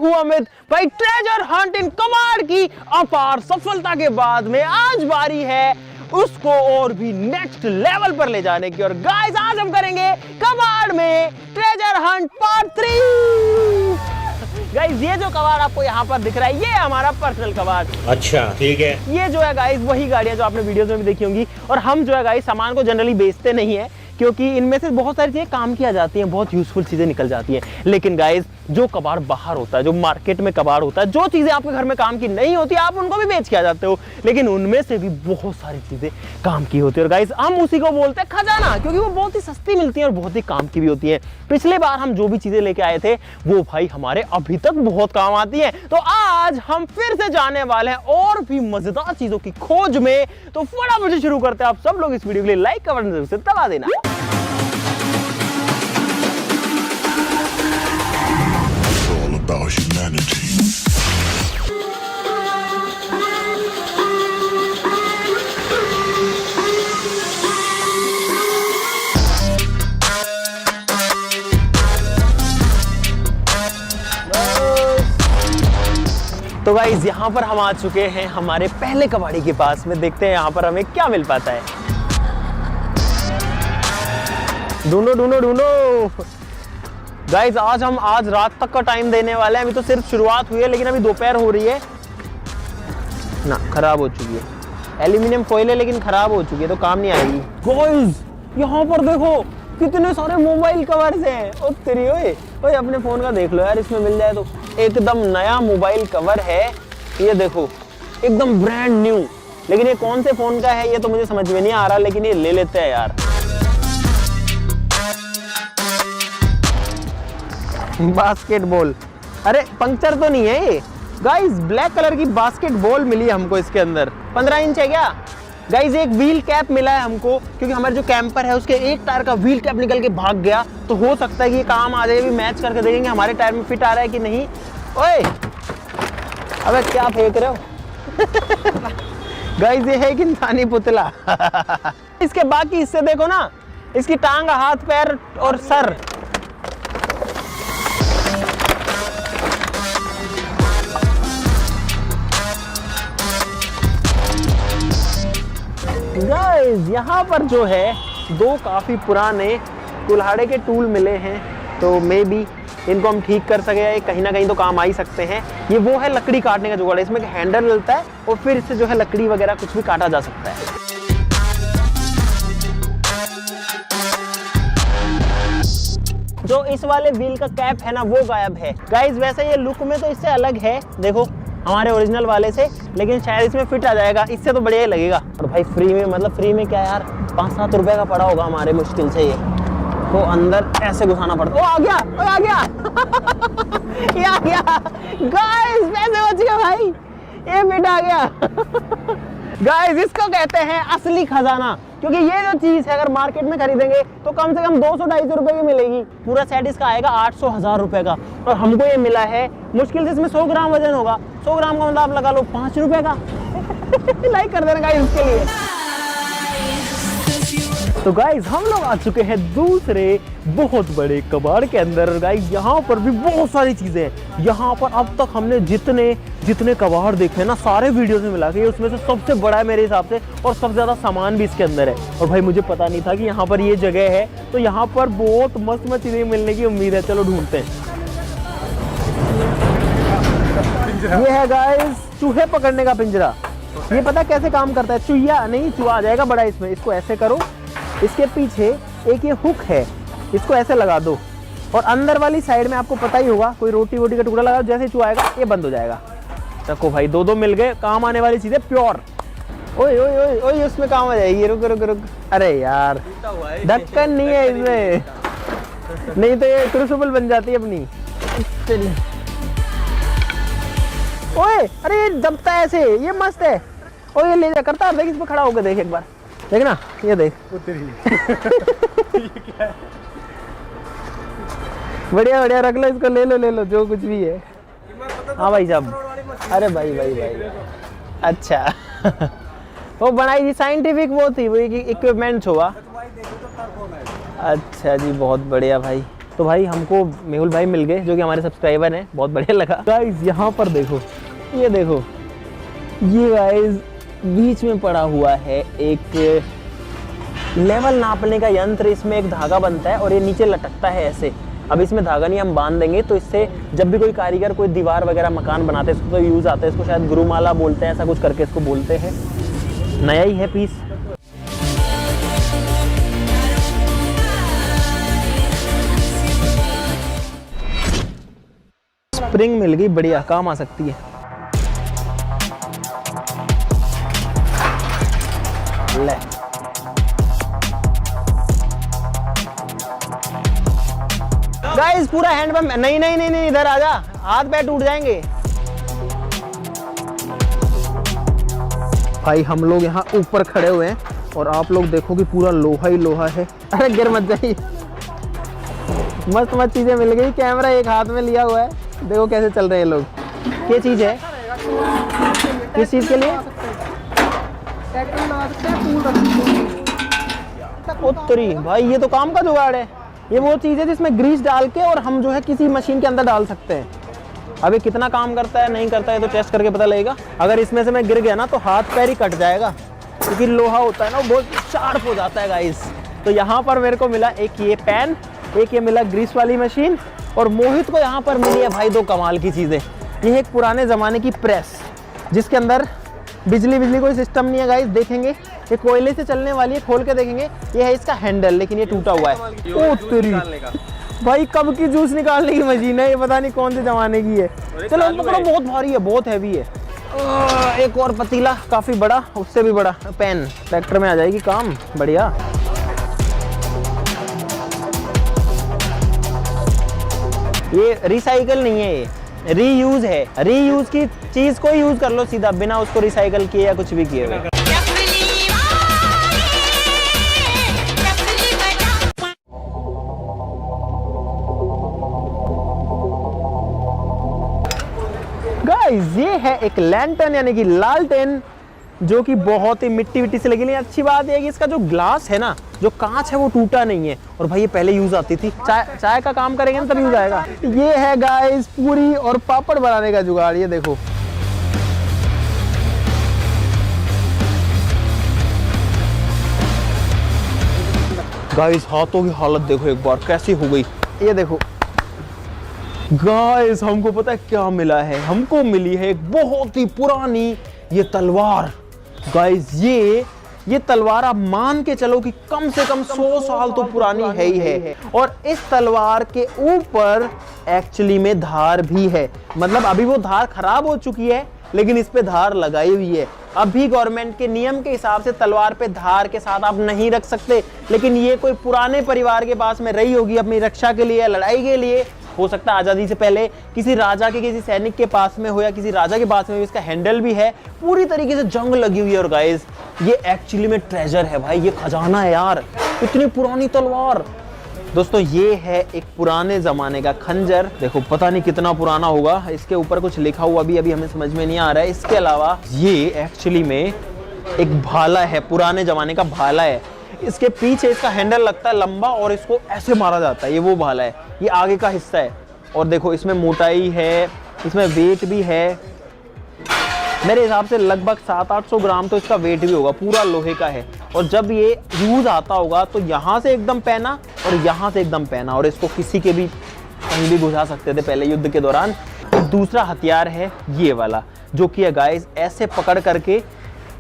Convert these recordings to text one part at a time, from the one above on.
हूँ अमित। भाई treasure Hunt इन कबाड़ की अपार सफलता के बाद में आज बारी है उसको और भी नेक्स्ट लेवल पर ले जाने की। और गाइस आज हम करेंगे कबाड़ में ट्रेजर हंट पार्ट 3। गाइस ये जो कबाड़ आपको यहाँ पर दिख रहा है ये हमारा पर्सनल कबाड़। अच्छा ठीक है। ये जो है गाइस वही गाड़ियां जो आपने वीडियोस में भी देखी होंगी। और हम जो है गाइस सामान को जनरली बेचते नहीं है क्योंकि इनमें से बहुत सारी चीजें काम किया जाती हैं, बहुत यूजफुल चीजें निकल जाती हैं। लेकिन गाइस जो कबाड़ बाहर होता है, जो मार्केट में कबाड़ होता है, जो चीजें आपके घर में काम की नहीं होती आप उनको भी बेच के आ जाते हो, लेकिन उनमें से भी बहुत सारी चीजें काम की होती है। और गाइस हम उसी को बोलते हैं खजाना, क्योंकि वो बहुत ही सस्ती मिलती है और बहुत ही काम की भी होती है। पिछले बार हम जो भी चीजें लेके आए थे वो भाई हमारे अभी तक बहुत काम आती है। तो आज हम फिर से जाने वाले हैं और भी मजेदार चीजों की खोज में। तो फटाफट से शुरू करते हैं। आप सब लोग इस वीडियो के लिए लाइक का बटन जरूर से दबा देना। About humanity. तो गाइस यहाँ पर हम आ चुके हैं हमारे पहले कबाड़ी के पास में। देखते हैं यहाँ पर हमें क्या मिल पाता है। ढूंढो ढूंढो ढूंढो। गाइस आज रात तक का टाइम देने वाले हैं। अभी तो सिर्फ शुरुआत हुई है लेकिन अभी दोपहर हो रही है ना, खराब हो चुकी है। एल्यूमिनियम फॉइल है लेकिन खराब हो चुकी है तो काम नहीं आएगी। गाइस यहाँ पर देखो कितने सारे मोबाइल कवर्स हैं। ओ तेरी ओए अपने फोन का देख लो यार, इसमें मिल जाए तो। एकदम नया मोबाइल कवर है ये देखो, एकदम ब्रांड न्यू। लेकिन ये कौन से फोन का है ये तो मुझे समझ में नहीं आ रहा, लेकिन ये ले लेते हैं यार। बास्केटबॉल, अरे पंक्चर तो नहीं है ये। गाइस ब्लैक कलर की बास्केटबॉल मिली है हमको इसके अंदर। 15 इंच है क्या? गाइस एक व्हील कैप मिला है हमको, क्योंकि हमारे जो कैंपर है उसके एक टायर का व्हील कैप निकल के भाग गया। तो हो सकता है कि ये काम आ जाए। भी मैच करके देखेंगे हमारे टायर में फिट आ रहा है कि नहीं। ओए अबे क्या फेंक रहे हो? गाइस ये है एक इंसानी पुतला। इसके बाकी हिस्से देखो ना, इसकी टांग, हाथ, पैर और सर। गाइस यहाँ पर जो है दो काफी पुराने कुल्हाड़े के टूल मिले हैं, तो मे बी इनको हम ठीक कर सके या कहीं ना कहीं तो काम आ ही सकते हैं। ये वो है लकड़ी काटने का जुगाड़ है। इसमें एक हैंडल मिलता है और फिर इससे जो है लकड़ी वगैरह कुछ भी काटा जा सकता है। जो इस वाले व्हील का कैप है ना वो गायब है। गाइस वैसे ये लुक में तो इससे अलग है, देखो हमारे ओरिजिनल वाले से, लेकिन शायद इसमें फिट आ जाएगा। इससे तो बढ़िया ही लगेगा। और भाई फ्री में, मतलब फ्री में क्या यार, 5-7 रुपए का पड़ा होगा हमारे मुश्किल से। ये तो अंदर ऐसे घुसाना पड़ता। ओ आ गया, ओ आ गया। ये आ गया। गाइस पैसे बच गए भाई, ये फिट आ गया। गाइस इसको कहते हैं असली खजाना, क्योंकि ये जो चीज है अगर मार्केट में खरीदेंगे तो कम से कम 200-250 रुपए की मिलेगी। पूरा सेट इसका आएगा 800-1000 रुपए का। और हमको ये मिला है मुश्किल से, इसमें 100 ग्राम वजन होगा। 100 ग्राम का मतलब आप लगा लो 5 रुपए का। लाइक कर देना गाइस इसके लिए। तो गाइस हम लोग आ चुके हैं दूसरे बहुत बड़े कबाड़ के अंदर। गाइस यहाँ पर भी बहुत सारी चीजें हैं। यहाँ पर अब तक हमने जितने कबाड़ देखे हैं ना, सारे वीडियोस में मिला के उसमें से सबसे बड़ा है मेरे हिसाब से, और सबसे ज्यादा सामान भी इसके अंदर है। और भाई मुझे पता नहीं था कि यहाँ पर ये जगह है, तो यहाँ पर बहुत मस्त चीजें मिलने की उम्मीद है। चलो ढूंढते हैं। ये है गाइस चूहे पकड़ने का पिंजरा। ये पता कैसे काम करता है? चूहिया नहीं, चूहा आ जाएगा बड़ा इसमें। इसको ऐसे करो, इसके पीछे एक ये हुक है, इसको ऐसे लगा दो, और अंदर वाली साइड में आपको पता ही होगा कोई रोटी वोटी का टुकड़ा लगा, जैसे चूहा आएगा ये बंद हो जाएगा। रखो भाई, दो मिल गए। काम आने वाली चीजें प्योर। ओए ओए ओए ओए उसमें काम आ जाएगी। रुक रुक रुक, अरे यार ढक्कन नहीं है इसमें, नहीं तो ये क्रूसिबल बन जाती है अपनी। ओए अरे ये दबता है ऐसे, ये मस्त है। ओए ये ले जा करता है, देख इसमें खड़ा होकर देख एक बार, देख ना, ये देख। बढ़िया बढ़िया, रख लो इसको, ले लो जो कुछ भी है। हाँ भाई साहब, अरे भाई अच्छा। वो बनाई थी साइंटिफिक, वो थी वो इक्विपमेंट्स हुआ। अच्छा जी बहुत बढ़िया भाई। तो भाई हमको मेहुल भाई मिल गए जो कि हमारे सब्सक्राइबर हैं, बहुत बढ़िया लगा। गाइस यहाँ पर देखो, ये देखो, ये गाइस बीच में पड़ा हुआ है एक लेवल नापने का यंत्र। इसमें एक धागा बनता है और ये नीचे लटकता है ऐसे। अब इसमें धागा नहीं, हम बांध देंगे तो इससे जब भी कोई कारीगर कोई दीवार वगैरह मकान बनाते हैं इसको तो यूज आता है। इसको शायद गुरुमाला बोलते हैं, ऐसा कुछ करके इसको बोलते हैं। नया ही है पीस। स्प्रिंग मिल गई, बढ़िया, काम आ सकती है। ले गाइस पूरा हैंड पंप। नहीं नहीं नहीं नहीं, इधर आजा, हाथ पैर टूट जाएंगे। भाई हम लोग यहाँ ऊपर खड़े हुए हैं और आप लोग देखो कि पूरा लोहा ही लोहा है। अरे गिर मत जाइए। मस्त मस्त चीजें मिल गई। कैमरा एक हाथ में लिया हुआ है, देखो कैसे चल रहे हैं लोग। क्या चीज है, किस चीज के लिए? उत्तरी भाई, ये तो काम का जुगाड़ है। ये वो चीज है जिसमें ग्रीस डाल के और हम जो है किसी मशीन के अंदर डाल सकते हैं। अब ये कितना काम करता है नहीं करता है तो टेस्ट करके पता लगेगा। अगर इसमें से मैं गिर गया ना तो हाथ पैर ही कट जाएगा, क्योंकि लोहा होता है ना वो बहुत शार्प हो जाता है गाइस। तो यहाँ पर मेरे को मिला एक ये पैन, एक ये मिला ग्रीस वाली मशीन, और मोहित को यहाँ पर मिली है भाई दो कमाल की चीजें। ये एक पुराने जमाने की प्रेस जिसके अंदर बिजली कोई सिस्टम नहीं है गाइस। देखेंगे ये कोयले से चलने वाली है, खोल के देखेंगे। ये है इसका हैंडल, लेकिन ये टूटा हुआ है। ओ तेरी भाई, कब की जूस निकालने की मशीन है ये, पता नहीं कौन से जमाने की है। चलो पकड़ो, बहुत भारी है, बहुत हैवी है। एक और पतीला काफी बड़ा, उससे भी बड़ा पेन ट्रैक्टर में आ जाएगी, काम बढ़िया। ये रिसाइकल नहीं है, ये रीयूज है। रीयूज की चीज को यूज कर लो सीधा, बिना उसको रिसाइकल किए या कुछ भी किए हुए। गाइस ये है एक लैंटर्न यानी कि लालटेन, जो कि बहुत ही मिट्टी से लगी। लेकिन अच्छी बात है कि इसका जो ग्लास है ना, जो कांच है वो टूटा नहीं है। और भाई ये पहले यूज आती थी, चाय का काम करेंगे ना तब यूज आएगा। ये है गाइस पूरी और पापड़ बनाने का जुगाड़। ये देखो गाइस, हाथों की हालत देखो एक बार कैसी हो गई। ये देखो गाइस, हमको पता है क्या मिला है? हमको मिली है एक बहुत ही पुरानी ये तलवार। गाइस ये तलवार आप मान के चलो कि कम से कम 100 साल तो पुरानी है ही है। और इस तलवार के ऊपर एक्चुअली में धार भी है। मतलब अभी वो धार खराब हो चुकी है, लेकिन इस पे धार लगाई हुई है। अभी गवर्नमेंट के नियम के हिसाब से तलवार पे धार के साथ आप नहीं रख सकते, लेकिन ये कोई पुराने परिवार के पास में रही होगी अपनी रक्षा के लिए, लड़ाई के लिए। हो सकता है आजादी से पहले किसी राजा के, किसी सैनिक के पास में हो या किसी राजा के पास में हो। इसका हैंडल भी है, पूरी तरीके से जंग लगी हुई है। और गाइस ये एक्चुअली में ट्रेजर है भाई, ये खजाना है यार, इतनी पुरानी तलवार। दोस्तों ये है एक पुराने जमाने का खंजर। देखो पता नहीं कितना पुराना होगा, इसके ऊपर कुछ लिखा हुआ भी अभी हमें समझ में नहीं आ रहा है। इसके अलावा ये एक्चुअली में एक भाला है, पुराने जमाने का भाला है। इसके पीछे इसका हैंडल लगता है लंबा और इसको ऐसे मारा जाता है। ये वो भाला है, ये आगे का हिस्सा है। और देखो इसमें मोटाई है, इसमें वेट भी है। मेरे हिसाब से लगभग 700-800 ग्राम तो इसका वेट भी होगा, पूरा लोहे का है। और जब ये यूज आता होगा तो यहाँ से एकदम पहना और यहाँ से एकदम पहना, और इसको किसी के भी कहीं भी घुसा सकते थे पहले युद्ध के दौरान। एक दूसरा हथियार है ये वाला, जो कि है गाइस ऐसे पकड़ करके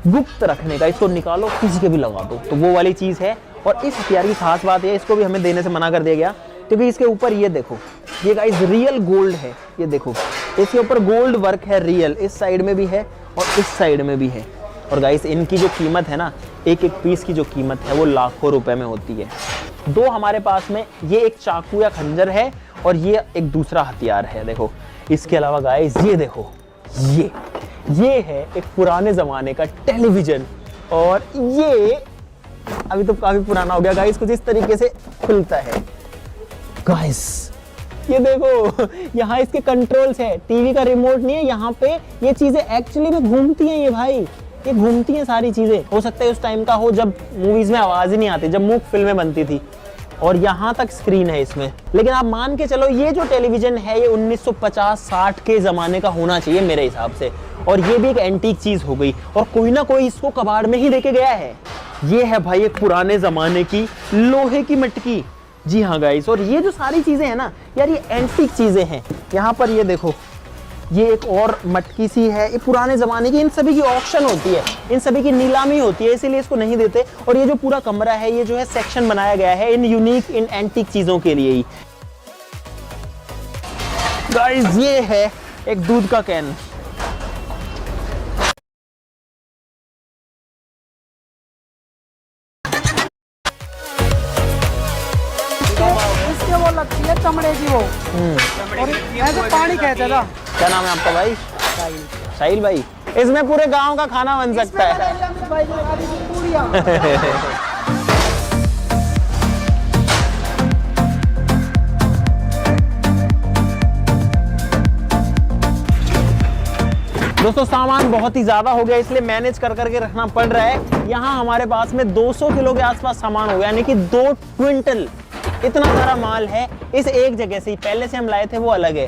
गुप्त रखने का। इसको निकालो किसी के भी लगा दो, तो वो वाली चीज है। और इस हथियार की खास बात है, इसको भी हमें देने से मना कर दिया गया, क्योंकि इसके ऊपर ये देखो, ये गाइस रियल गोल्ड है। ये देखो इसके ऊपर गोल्ड वर्क है रियल, इस साइड में भी है और इस साइड में भी है। और गाइस इनकी जो कीमत है ना, एक एक पीस की जो कीमत है वो लाखों रुपए में होती है। दो हमारे पास में, ये एक चाकू या खंजर है और ये एक दूसरा हथियार है। देखो इसके अलावा गाइस ये देखो, ये है एक पुराने जमाने का टेलीविजन। और ये अभी तो काफी पुराना हो गया गाइस, कुछ इस तरीके से खुलता है। गाइस ये देखो, यहाँ इसके कंट्रोल्स है, टीवी का रिमोट नहीं है यहाँ पे। ये चीजें एक्चुअली में घूमती हैं, ये भाई ये घूमती हैं सारी चीजें। हो सकता है उस टाइम का हो जब मूवीज में आवाज ही नहीं आती, जब मूक फिल्में बनती थी। और यहाँ तक स्क्रीन है इसमें। लेकिन आप मान के चलो ये जो टेलीविजन है ये 1950-60 के ज़माने का होना चाहिए मेरे हिसाब से, और ये भी एक एंटीक चीज़ हो गई, और कोई ना कोई इसको कबाड़ में ही लेके गया है। ये है भाई एक पुराने ज़माने की लोहे की मटकी। जी हाँ गाइस, और ये जो सारी चीज़ें हैं ना यार, ये एंटीक चीज़ें हैं। यहाँ पर ये देखो, ये एक और मटकी सी है, ये पुराने ज़माने की। इन सभी की ऑक्शन होती है, इन सभी की नीलामी होती है, इसीलिए इसको नहीं देते। और ये जो पूरा कमरा है, ये जो है सेक्शन बनाया गया है इन यूनिक, इन एंटीक चीज़ों के लिए ही। गाइस ये है एक दूध का कैन। इसके वो लगती है चमड़े की वो, और ऐसे पानी कहते था। क्या नाम है आपका भाई? साहिल भाई। इसमें पूरे गांव का खाना बन सकता है। दोस्तों सामान बहुत ही ज्यादा हो गया, इसलिए मैनेज कर करके रखना पड़ रहा है। यहाँ हमारे पास में 200 किलो के आसपास सामान हो गया, यानी कि 2 क्विंटल। इतना सारा माल है इस एक जगह से ही। पहले से हम लाए थे वो अलग है।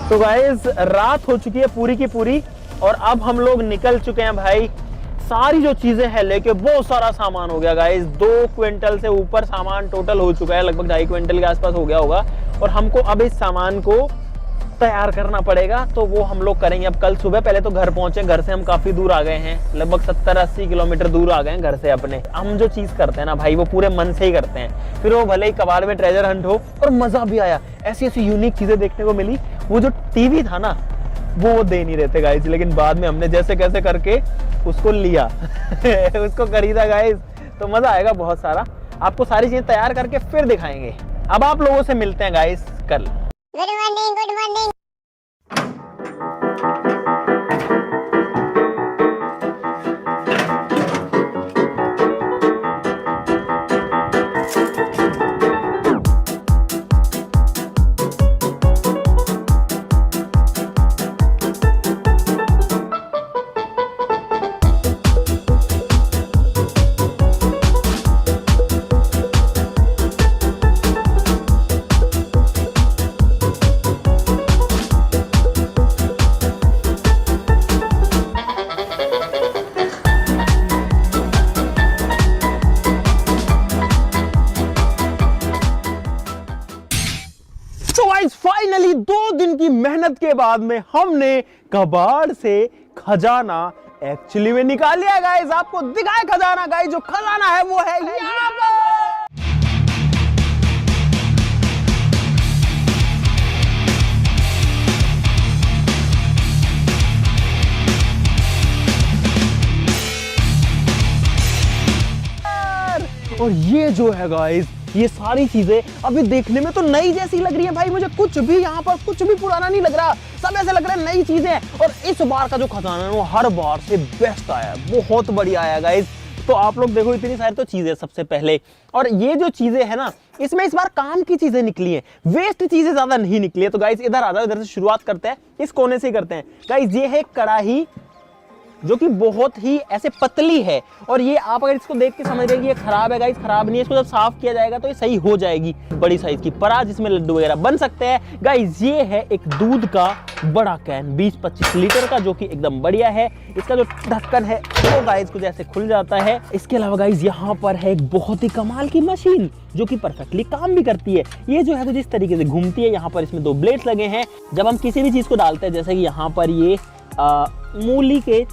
तो गाइस रात हो चुकी है पूरी की पूरी, और अब हम लोग निकल चुके हैं भाई। सारी जो चीजें हैं लेके बहुत सारा सामान हो गया गाइस। 2 क्विंटल से ऊपर सामान टोटल हो चुका है, लगभग 2.5 क्विंटल के आसपास हो गया होगा। और हमको अब इस सामान को तैयार करना पड़ेगा, तो वो हम लोग करेंगे अब कल सुबह। पहले तो घर पहुंचे, घर से हम काफी दूर आ गए हैं, लगभग 70-80 किलोमीटर दूर आ गए हैं घर से अपने। हम जो चीज करते हैं ना भाई, वो पूरे मन से ही करते हैं, फिर वो भले ही कबाड़ में ट्रेजर हंट हो। और मजा भी आया, ऐसी ऐसी यूनिक चीजें देखने को मिली। वो जो टीवी था ना वो दे नहीं रहते गाइस, लेकिन बाद में हमने जैसे कैसे करके उसको लिया उसको खरीदा गाइस, तो मजा आएगा बहुत सारा। आपको सारी चीजें तैयार करके फिर दिखाएंगे। अब आप लोगों से मिलते हैं गाइस कल। Good morning, good morning. Finally 2 दिन की मेहनत के बाद में हमने कबाड़ से खजाना एक्चुअली में निकाल लिया गाइस। आपको दिखाए खजाना गाइस, जो खजाना है वो है यहाँ पर। और ये जो है गाइस, ये सारी चीजें अभी देखने में तो नई जैसी लग रही है भाई। मुझे कुछ भी यहाँ पर कुछ भी पुराना नहीं लग रहा, सब ऐसे लग रहा है नई चीजें। और इस बार का जो खजाना है वो हर बार से बेस्ट आया है, बहुत बढ़िया आया गाइस। तो आप लोग देखो, इतनी सारी तो चीजें सबसे पहले, और ये जो चीजें है ना, इसमें इस बार काम की चीजें निकली हैं, वेस्ट चीजें ज्यादा नहीं निकली है। तो गाइस इधर आ जाओ, इधर से शुरुआत करते हैं, इस कोने से ही करते हैं गाइस। ये है कढ़ाई, जो कि बहुत ही ऐसे पतली है, और ये आप अगर इसको देख के समझ रहे कि ये खराब है गाइस, खराब नहीं है। इसको जब साफ किया जाएगा तो ये सही हो जाएगी। बड़ी साइज की परात जिसमें लड्डू वगैरह बन सकते हैं गाइस। ये है एक दूध का बड़ा कैन 20-25 लीटर का, जो कि एकदम बढ़िया है। इसका जो ढक्कन है वो गाइस कुछ ऐसे खुल जाता है। इसके अलावा गाइस यहाँ पर है एक बहुत ही कमाल की मशीन, जो कि परफेक्टली काम भी करती है। ये जो है कुछ इस तरीके से घूमती है। यहाँ पर इसमें 2 ब्लेड्स लगे हैं। जब हम किसी भी चीज को डालते हैं, जैसे कि यहाँ पर ये मूली के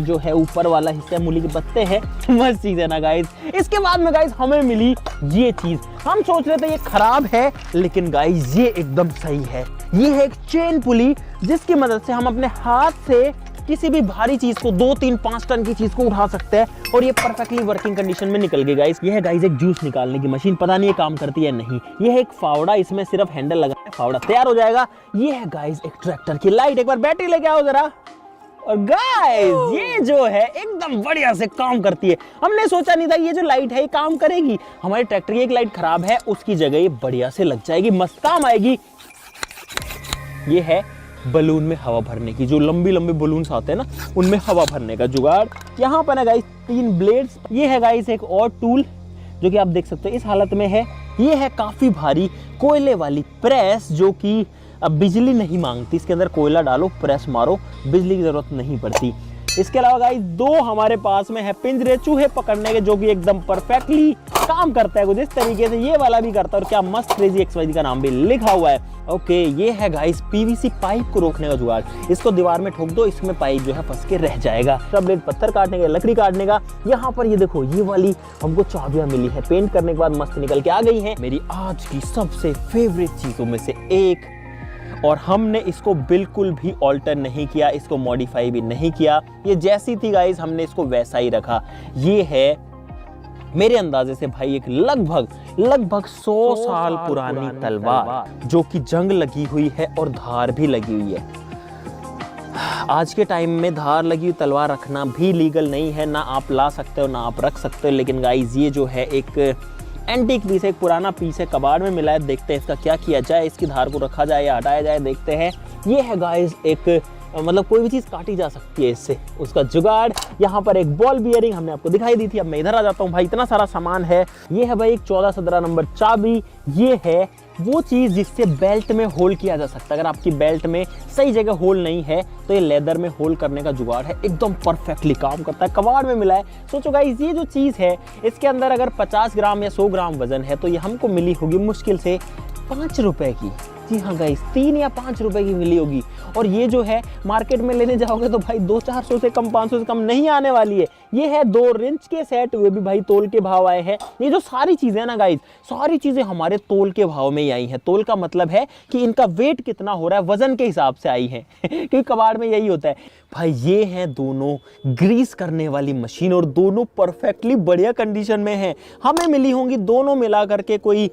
जो है ऊपर वाला हिस्सा, मूली के पत्ते हैं, मस्त चीज है ना गाइस। इसके बाद में गाइस हमें मिली ये चीज। हम सोच रहे थे ये खराब है, लेकिन गाइस ये एकदम सही है। ये है एक चेन पुली, जिसकी मदद से हम अपने हाथ से किसी भी भारी चीज को, 2, 3, 5 टन की चीज को उठा सकते हैं, और ये परफेक्टली वर्किंग कंडीशन में निकल गई गाइस। ये है गाइस एक जूस निकालने की मशीन, पता नहीं ये काम करती है नहीं। ये है एक फावड़ा, इसमें सिर्फ हैंडल लगा है, फावड़ा तैयार हो जाएगा। ये है गाइस एक ट्रैक्टर की लाइट, एक बार बैटरी लेके आओ जरा। और गाइस ये जो है एकदम बढ़िया से काम करती है। हमने सोचा नहीं था ये जो लाइट है ये काम करेगी। हमारे ट्रैक्टर की एक लाइट खराब है, उसकी जगह ये बढ़िया से लग जाएगी, मस्त काम आएगी। ये है बलून में हवा भरने की, जो लंबी लंबी बलून्स आते हैं ना उनमें हवा भरने का जुगाड़। यहाँ पर है गाइस 3 ब्लेड्स। ये है गाइस एक और टूल जो कि आप देख सकते हो इस हालत में है। ये है काफ़ी भारी कोयले वाली प्रेस, जो कि अब बिजली नहीं मांगती। इसके अंदर कोयला डालो, प्रेस मारो, बिजली की ज़रूरत नहीं पड़ती। इसके अलावा गाइस 2 हमारे पास में है पिंजरे चूहे पकड़ने के, जो कि एकदम परफेक्टली काम करता है कुछ इस तरीके से। ये वाला भी करता है और क्या मस्त क्रेजी XYZ का नाम भी लिखा हुआ है। ओके, ये है गाइस PVC पाइप को रोकने का जुगाड़। इसको दीवार में ठोक दो, इसमें पाइप जो है फंस के रह जाएगा। ब्लेड पत्थर काटने का, लकड़ी काटने का। यहाँ पर ये देखो, ये वाली हमको चाबियां मिली है, पेंट करने के बाद मस्त निकल के आ गई है। मेरी आज की सबसे फेवरेट चीजों में से एक, और हमने इसको बिल्कुल भी ऑल्टर नहीं किया, इसको मॉडिफाई भी नहीं किया। ये जैसी थी गाइस हमने इसको वैसा ही रखा। ये है मेरे अंदाजे से भाई एक लगभग 100 साल पुरानी तलवार, जो कि जंग लगी हुई है और धार भी लगी हुई है। आज के टाइम में धार लगी हुई तलवार रखना भी लीगल नहीं है, ना आप ला सकते हो ना आप रख सकते हो। लेकिन गाइस ये जो है एक एंटीक पीस है, एक पुराना पीस है, कबाड़ में मिला है। देखते हैं इसका क्या किया जाए, इसकी धार को रखा जाए या हटाया जाए, देखते हैं। ये है गाइस एक मतलब कोई भी चीज़ काटी जा सकती है इससे, उसका जुगाड़। यहाँ पर एक बॉल बियरिंग हमने आपको दिखाई दी थी। अब मैं इधर आ जाता हूँ भाई, इतना सारा सामान है। ये है भाई एक 14-17 नंबर चाबी। ये है वो चीज़ जिससे बेल्ट में होल किया जा सकता है। अगर आपकी बेल्ट में सही जगह होल नहीं है तो ये लेदर में होल करने का जुगाड़ है, एकदम परफेक्टली काम करता है, कबाड़ में मिला है। सोचो गाइस, ये जो चीज़ है इसके अंदर अगर 50 ग्राम या 100 ग्राम वजन है तो ये हमको मिली होगी मुश्किल से 5 रुपए की। जी हाँ गाइस, 3 या 5 रुपए की मिली होगी। और ये जो है मार्केट में लेने जाओगे तो भाई 200-400 से कम, 500 से कम नहीं आने वाली है। ये है 2 रिंच के सेट, वे भी भाई तोल के भाव आए हैं। ये जो सारी चीजें हैं ना गाइस, सारी चीजें हमारे तोल के भाव में ही आई हैं। तोल का मतलब है कि इनका वेट कितना हो रहा है, वजन के हिसाब से आई है क्योंकि कबाड़ में यही होता है भाई। ये हैं दोनों ग्रीस करने वाली मशीन और दोनों परफेक्टली बढ़िया कंडीशन में है। हमें मिली होंगी दोनों मिला करके कोई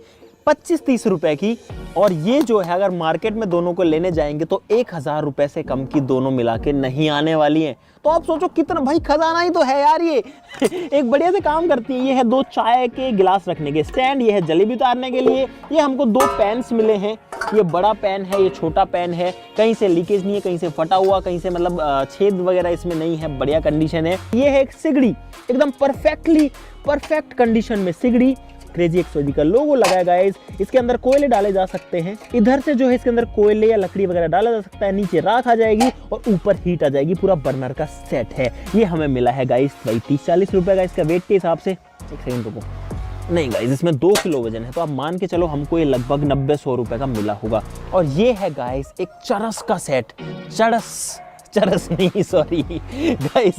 25-30 रुपए की। और ये जो है अगर मार्केट में दोनों को लेने जाएंगे तो 1000 रुपए से कम की दोनों मिला के नहीं आने वाली हैं। तो आप सोचो कितना भाई खजाना ही तो है यार ये एक बढ़िया से काम करती है। ये है 2 चाय के गिलास रखने के स्टैंड, ये है जलेबी उतारने के लिए। ये हमको 2 पेन्स मिले हैं, ये बड़ा पेन है, ये छोटा पेन है। कहीं से लीकेज नहीं है, कहीं से फटा हुआ, कहीं से मतलब छेद वगैरह इसमें नहीं है, बढ़िया कंडीशन है। ये है एक सिगड़ी, एकदम परफेक्ट कंडीशन में सिगड़ी। क्रेजी XYZ का लोगो लगाया गाइस। इसके अंदर कोयले डाले जा सकते हैं। इधर से जो है इसके अंदर कोयले या लकड़ी वगैरह डाला जा सकता है। नीचे राख आ जाएगी और ऊपर हीट आ जाएगी। पूरा बर्नर का सेट है। ये हमें मिला है गाइस भाई 30-40 रुपए का इसका वेट के हिसाब से। एक सेकंड रुको, नहीं गाइस इसमें 2 किलो वजन है, तो आप मान के चलो हमको ये लगभग 90-100 रुपए का मिला होगा। और ये है गाइस एक चरस का सेट। चरस नहीं, सॉरी गाइस,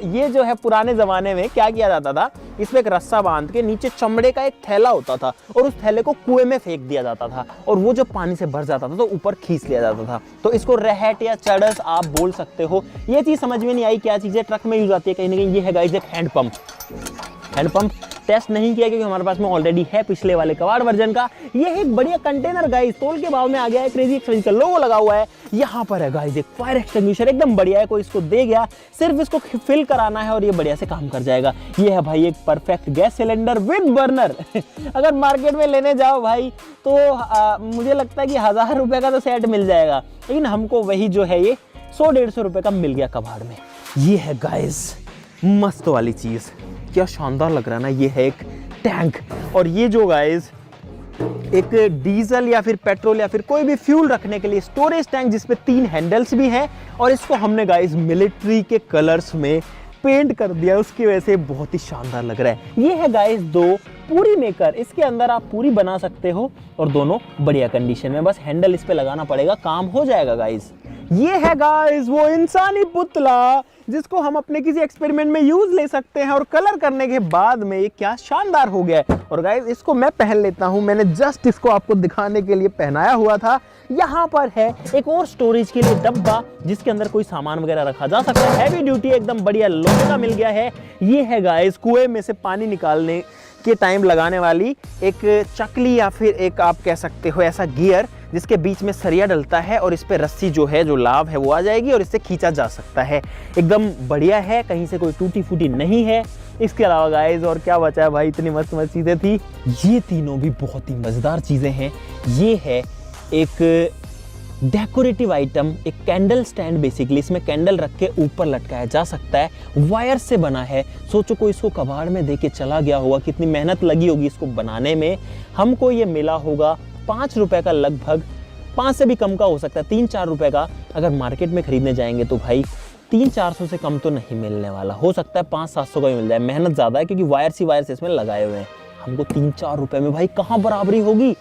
ये जो है पुराने ज़माने में क्या किया जाता था, इसमें एक रस्सा बांध के नीचे चमड़े का एक थैला होता था और उस थैले को कुएं में फेंक दिया जाता था और वो जब पानी से भर जाता था तो ऊपर खींच लिया जाता था। तो इसको रहट या चरस आप बोल सकते हो। ये चीज़ समझ में नहीं आई क्या चीज़ है, ट्रक में यूज आती है कहीं ना कहीं। ये है गाइस एक हैंडपंप टेस्ट नहीं किया क्योंकि हमारे पास में ऑलरेडी है पिछले वाले कबाड़ वर्जन का। ये एक बढ़िया कंटेनर गाइस, तोल के भाव में आ गया है। क्रेजी XYZ का लोगो लगा हुआ है। यहाँ पर है गाइस एक फायर एक्सटिंग्विशर, एकदम बढ़िया है। कोई इसको दे गया, सिर्फ इसको फिल कराना है और ये बढ़िया से काम कर जाएगा। ये है भाई एक perfect gas cylinder with burner अगर मार्केट में लेने जाओ भाई तो मुझे लगता है कि 1000 रुपए का तो सेट मिल जाएगा, लेकिन हमको वही जो है ये 100-150 रुपए का मिल गया कबाड़ में। ये है गाइस मस्त वाली चीज, क्या शानदार लग रहा है ना। ये है एक टैंक, और ये जो गाइस एक डीजल या फिर पेट्रोल या फिर कोई भी फ्यूल रखने के लिए स्टोरेज टैंक, जिसपे 3 हैंडल्स भी हैं। और इसको हमने गाइस मिलिट्री के कलर्स में पेंट कर दिया, उसकी वजह से बहुत ही शानदार लग रहा है। ये है गाइस 2 पूरी मेकर, इसके अंदर आप पूरी बना सकते हो और दोनों बढ़िया कंडीशन में। बस हैंडल इस पे लगाना पड़ेगा, काम हो जाएगा गाइस। ये है गाइस वो इंसानी पुतला जिसको हम अपने किसी एक्सपेरिमेंट में यूज ले सकते हैं और कलर करने के बाद में ये क्या शानदार हो गया है। और गाइस इसको मैं पहन लेता हूं, मैंने जस्ट इसको आपको दिखाने के लिए पहनाया हुआ था। यहाँ पर है एक और स्टोरेज के लिए डब्बा जिसके अंदर कोई सामान वगैरह रखा जा सकता है। हैवी ड्यूटी एकदम बढ़िया लोहे का मिल गया है। ये है गाइस कुएं में से पानी निकालने के टाइम लगाने वाली एक चकली या फिर एक आप कह सकते हो ऐसा गियर, जिसके बीच में सरिया डलता है और इस पे रस्सी जो है, जो लाव है वो आ जाएगी और इससे खींचा जा सकता है। एकदम बढ़िया है, कहीं से कोई टूटी फूटी नहीं है। इसके अलावा गाइस और क्या बचा है भाई, इतनी मस्त मस्त चीजें थी। ये तीनों भी बहुत ही मजेदार चीजें हैं। ये है एक डेकोरेटिव आइटम, एक कैंडल स्टैंड बेसिकली, इसमें कैंडल रख के ऊपर लटकाया जा सकता है, वायर से बना है। सोचो कोई इसको कबाड़ में देके चला गया होगा, कितनी मेहनत लगी होगी इसको बनाने में। हमको ये मिला होगा 5 रुपए का, लगभग 5 से भी कम का हो सकता है, 3-4 रुपए का। अगर मार्केट में खरीदने जाएंगे तो भाई 300-400 से कम तो नहीं मिलने वाला, हो सकता है 500-700 का भी मिल जाए। मेहनत ज़्यादा है क्योंकि वायर से इसमें लगाए हुए हैं। हमको 3-4 रुपए में भाई कहाँ बराबरी होगी।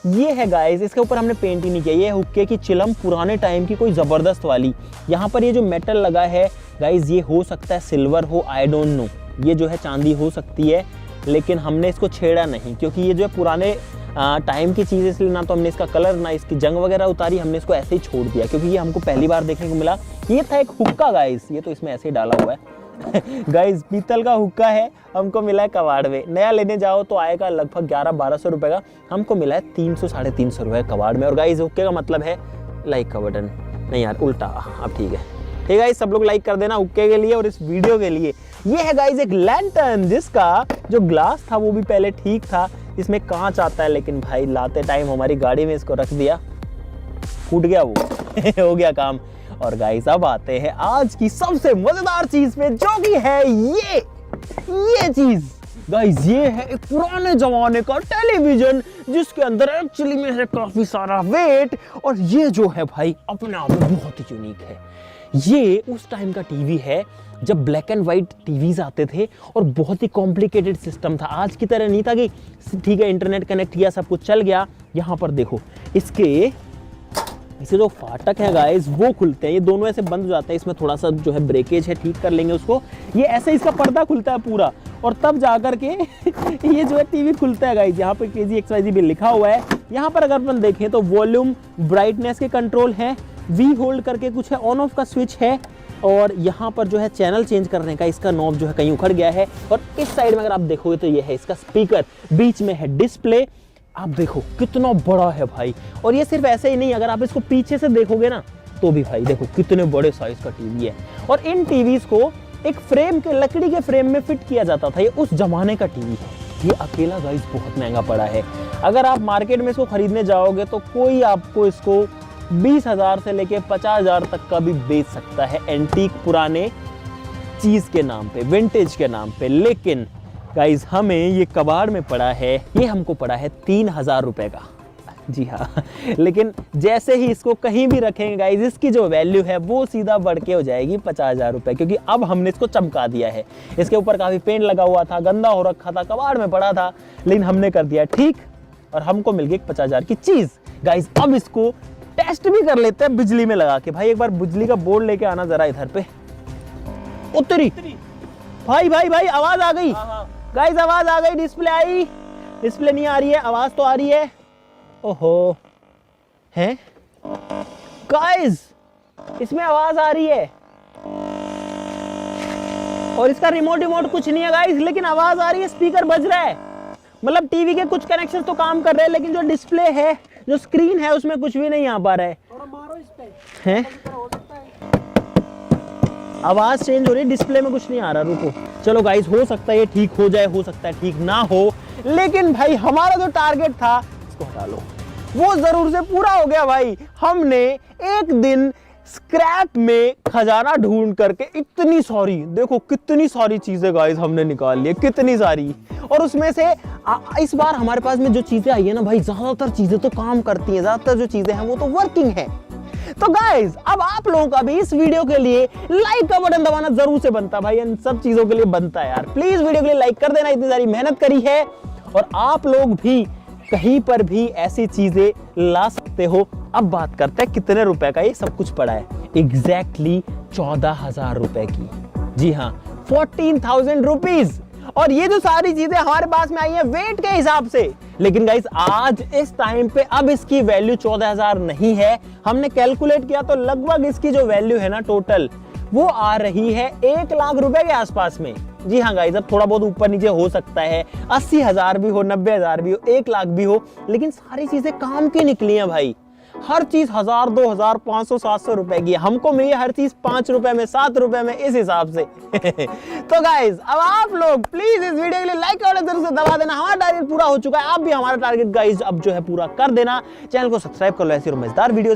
ये है गाइस, इसके ऊपर हमने पेंट ही नहीं किया, ये हुक्के की चिलम पुराने टाइम की कोई ज़बरदस्त वाली। यहाँ पर ये जो मेटल लगा है गाइस, ये हो सकता है सिल्वर हो, आई डोंट नो, ये जो है चांदी हो सकती है, लेकिन हमने इसको छेड़ा नहीं क्योंकि ये जो है पुराने टाइम की चीज़, इसलिए ना तो हमने इसका कलर ना इसकी जंग वगैरह उतारी, हमने इसको ऐसे ही छोड़ दिया क्योंकि ये हमको पहली बार देखने को मिला। ये था एक हुक्का गाइस, ये तो इसमें ऐसे ही डाला हुआ है गाइस, पीतल का हुक्का है, हमको मिला है कबाड़ में। नया लेने जाओ तो आएगा लगभग 1100-1200 रुपए का, हमको मिला है 300-350 रुपए कबाड़ में। और गाइस हुक्के का मतलब है लाइक का बटन, नहीं यार उल्टा, अब ठीक है गाइस, सब लोग लाइक कर देना हुक्के के लिए और इस वीडियो के लिए। ये है गाइस एक लैंटर्न, जिसका जो ग्लास था वो भी पहले ठीक था, इसमें कांच आता है, लेकिन भाई लाते टाइम हमारी गाड़ी में इसको रख दिया, फूट गया वो हो गया काम। और गाइस अब आते हैं आज की सबसे मजेदार चीज पे, जो कि है ये चीज गाइस, ये है एक पुराने जमाने का टेलीविजन, जिसके अंदर एक्चुअली में है काफी सारा वेट। और ये जो है भाई अपने आप में बहुत ही यूनिक है। ये उस टाइम का टीवी है जब ब्लैक एंड व्हाइट टीवीज आते थे और बहुत ही कॉम्प्लिकेटेड सिस्टम था, आज की तरह नहीं था कि ठीक है इंटरनेट कनेक्ट किया सब कुछ चल गया। यहाँ पर देखो, इसे जो फाटक है गाइस वो खुलते हैं, ये दोनों ऐसे बंद हो जाते हैं, इसमें थोड़ा सा जो है ब्रेकेज है, ठीक कर लेंगे उसको। ये ऐसे इसका पर्दा खुलता है पूरा, और तब जाकर के ये जो है टीवी खुलता है गाइस। यहाँ पे KGXYZ भी लिखा हुआ है। यहाँ पर अगर अपन देखें तो वॉल्यूम, ब्राइटनेस के कंट्रोल है, V होल्ड करके कुछ है, ऑन ऑफ का स्विच है, और यहाँ पर जो है चैनल चेंज करने का इसका नॉब जो है कहीं उखड़ गया है। और इस साइड में अगर आप देखोगे तो ये है इसका स्पीकर, बीच में है डिस्प्ले। आप देखो कितना बड़ा है भाई, और ये सिर्फ ऐसे ही नहीं, अगर आप इसको पीछे से देखोगे ना तो भी भाई देखो कितने बड़े साइज का टीवी है। और इन टीवीज को एक फ्रेम के, लकड़ी के फ्रेम में फिट किया जाता था, ये उस जमाने का टीवी है। ये अकेला गाइस बहुत महंगा पड़ा है। अगर आप मार्केट में इसको खरीदने जाओगे तो कोई आपको इसको 20,000 से लेके 50,000 तक का भी बेच सकता है, एंटीक पुराने चीज के नाम पे, विंटेज के नाम पे। लेकिन गाइज हमें ये कबाड़ में पड़ा है, ये हमको पड़ा है 3,000 रुपए का, जी हाँ। लेकिन जैसे ही इसको कहीं भी रखेंगे गाइज, इसकी जो वैल्यू है वो सीधा बढ़ के हो जाएगी 50,000 रुपए, क्योंकि अब हमने इसको चमका दिया है। इसके ऊपर काफी पेंट लगा हुआ था, गंदा हो रखा था, कबाड़ में पड़ा था, लेकिन हमने कर दिया ठीक, और हमको मिल गई 50,000 की चीज। गाइज अब इसको टेस्ट भी कर लेते हैं बिजली में लगा के। भाई एक बार बिजली का बोर्ड लेके आना जरा इधर पे। उतरी भाई आवाज आ गई गाइस, आवाज आ गई, डिस्प्ले आई, डिस्प्ले नहीं आ रही है, आवाज तो आ रही है। ओहो है गाइस, इसमें आवाज आ रही है और इसका रिमोट कुछ नहीं है गाइस, लेकिन आवाज आ रही है, स्पीकर बज रहा है। मतलब टीवी के कुछ कनेक्शन तो काम कर रहे हैं, लेकिन जो डिस्प्ले है, जो स्क्रीन है, उसमें कुछ भी नहीं आ पा रहा है। थोड़ा मारो इस पे, हैं? आवाज चेंज हो रही है, डिस्प्ले में कुछ नहीं आ रहा। रुको, चलो गाइस, हो सकता है ये ठीक हो जाए, हो सकता है ठीक ना हो, लेकिन भाई हमारा जो टारगेट था, इसको हटा लो, वो जरूर से पूरा हो गया भाई। हमने एक दिन स्क्रैप में खजाना ढूंढ करके इतनी सारी, देखो कितनी सारी चीजें गाइस हमने निकाल ली, कितनी सारी। और उसमें से इस बार हमारे पास में जो चीजें आई है ना भाई, ज्यादातर चीजें तो काम करती हैं, ज्यादातर जो चीजें हैं वो तो वर्किंग है। तो गाइस अब आप लोगों का भी इस वीडियो के लिए लाइक का बटन दबाना जरूर से बनता भाई, इन सब चीजों के लिए बनता है यार। प्लीज वीडियो के लिए लाइक कर देना, इतनी सारी मेहनत करी है। और आप लोग भी कहीं पर भी ऐसी चीजें ला सकते हो। अब बात करते हैं कितने रुपए का ये सब कुछ पड़ा है। एग्जैक्टली 14,000 रुपए की, जी हाँ 14,000 रुपीज। और ये जो सारी चीजें हमारे पास में आई है वेट के हिसाब से, लेकिन गाइस आज इस टाइम पे अब इसकी वैल्यू 14,000 नहीं है। हमने कैलकुलेट किया तो लगभग इसकी जो वैल्यू है ना टोटल, वो आ रही है 1 लाख रुपए के आसपास में। जी हाँ गाइस, अब थोड़ा बहुत ऊपर नीचे हो सकता है, 80,000 भी हो, 90,000 भी हो, 1 लाख भी हो, लेकिन सारी चीजें काम की निकली हैं भाई। हर चीज 1,000, 2,000, 500, 700 रुपए की। हमको मिली हर चीज 5 रुपए में, 7 रुपए में, इस हिसाब से। तो गाइस अब आप लोग प्लीज इस वीडियो के लिए लाइक का बटन जरूर से दबा देना। हमारा टारगेट पूरा हो चुका है, आप भी हमारा टारगेट गाइस अब जो है पूरा कर देना। चैनल को सब्सक्राइब कर लो ऐसी और मजेदार वीडियो